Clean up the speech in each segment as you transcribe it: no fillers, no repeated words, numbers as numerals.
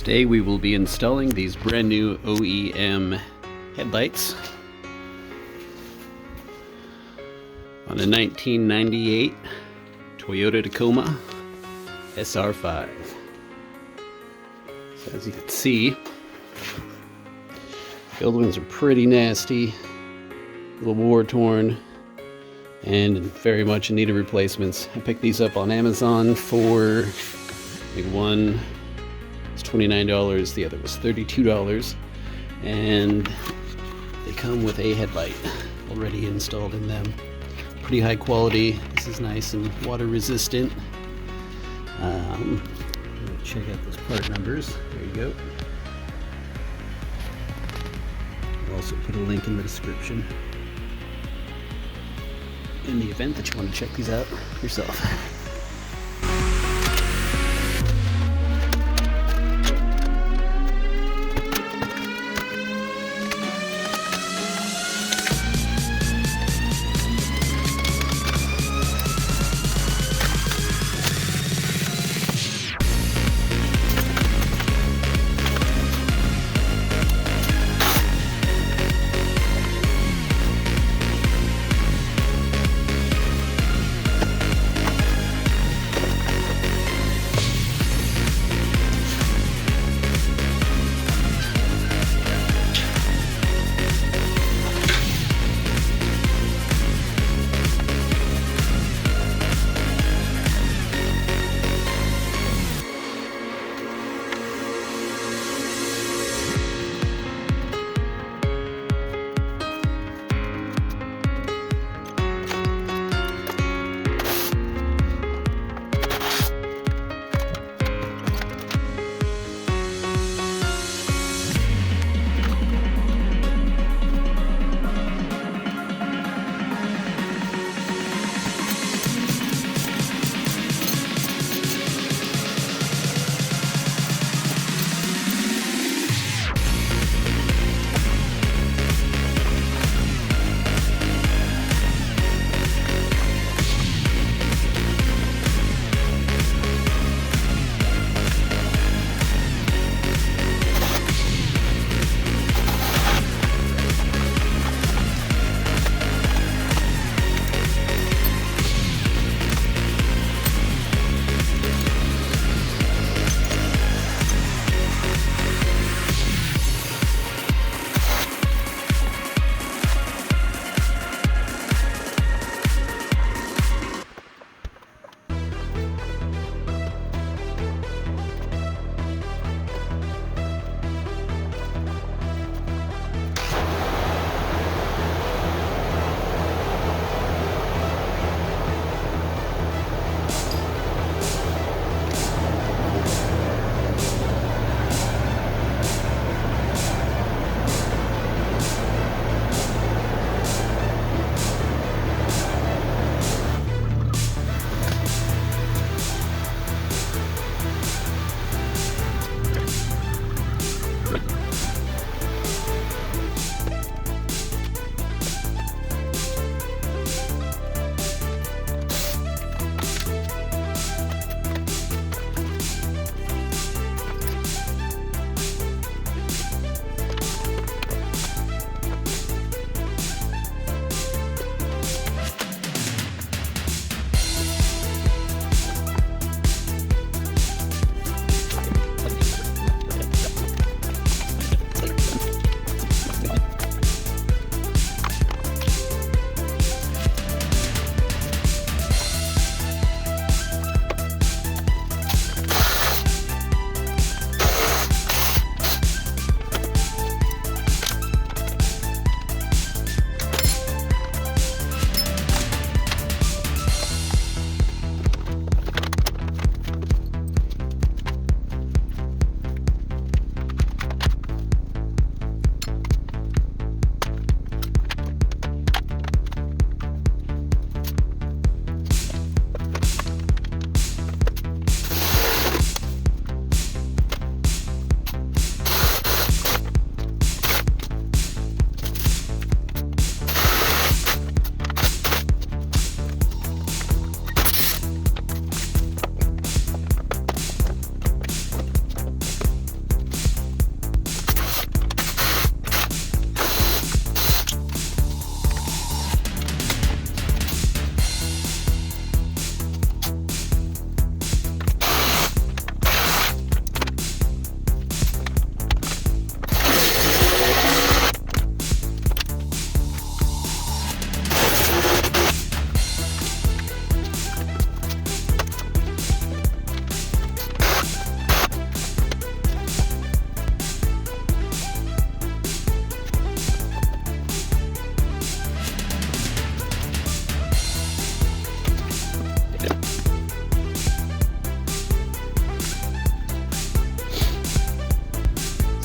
Today we will be installing these brand new OEM headlights on a 1998 Toyota Tacoma SR5. So as you can see, the old ones are pretty nasty, a little war torn, and very much in need of replacements. I picked these up on Amazon for one was $29, the other was $32, and they come with a headlight already installed in them. Pretty high quality. This is nice and water resistant. Check out those part numbers. There you go. I'll also put a link in the description in the event that you want to check these out yourself.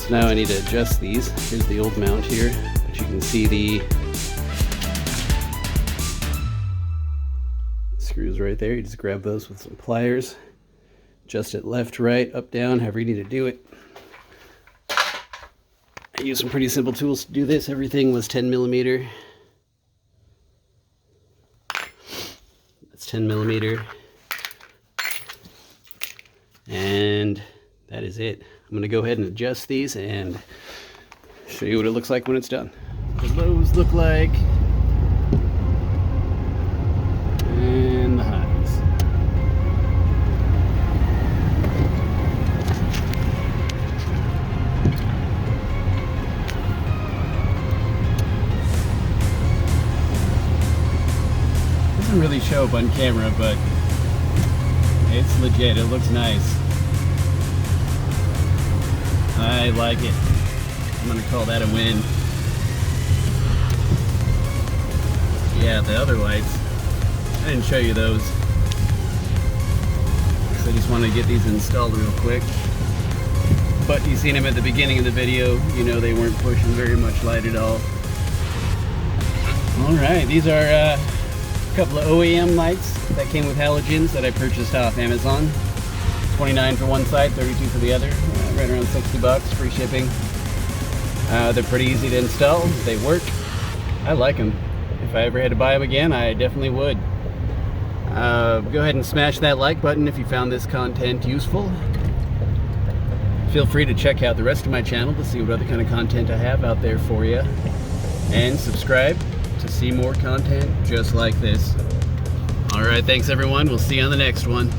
So now I need to adjust these. Here's the old mount here, but you can see the screws right there. You just grab those with some pliers, adjust it left, right, up, down, however you need to do it. I use some pretty simple tools to do this. Everything was 10 millimeter. That's 10 millimeter. And that is it. I'm going to go ahead and adjust these and show you what it looks like when it's done. What those look like. And the highs. Doesn't really show up on camera, but it's legit. It looks nice. I like it. I'm gonna call that a win. Yeah, the other lights, I didn't show you those. So I just wanted to get these installed real quick. But you seen them at the beginning of the video. You know they weren't pushing very much light at all. Alright, these are a couple of OEM lights that came with halogens that I purchased off Amazon. 29 for one side, 32 for the other. Right around 60 bucks, free shipping. They're pretty easy to install. They work. I like them. If I ever had to buy them again, I definitely would. Go ahead and smash that like button if you found this content useful. Feel free to check out the rest of my channel to see what other kind of content I have out there for you. And subscribe to see more content just like this. Alright, thanks everyone. We'll see you on the next one.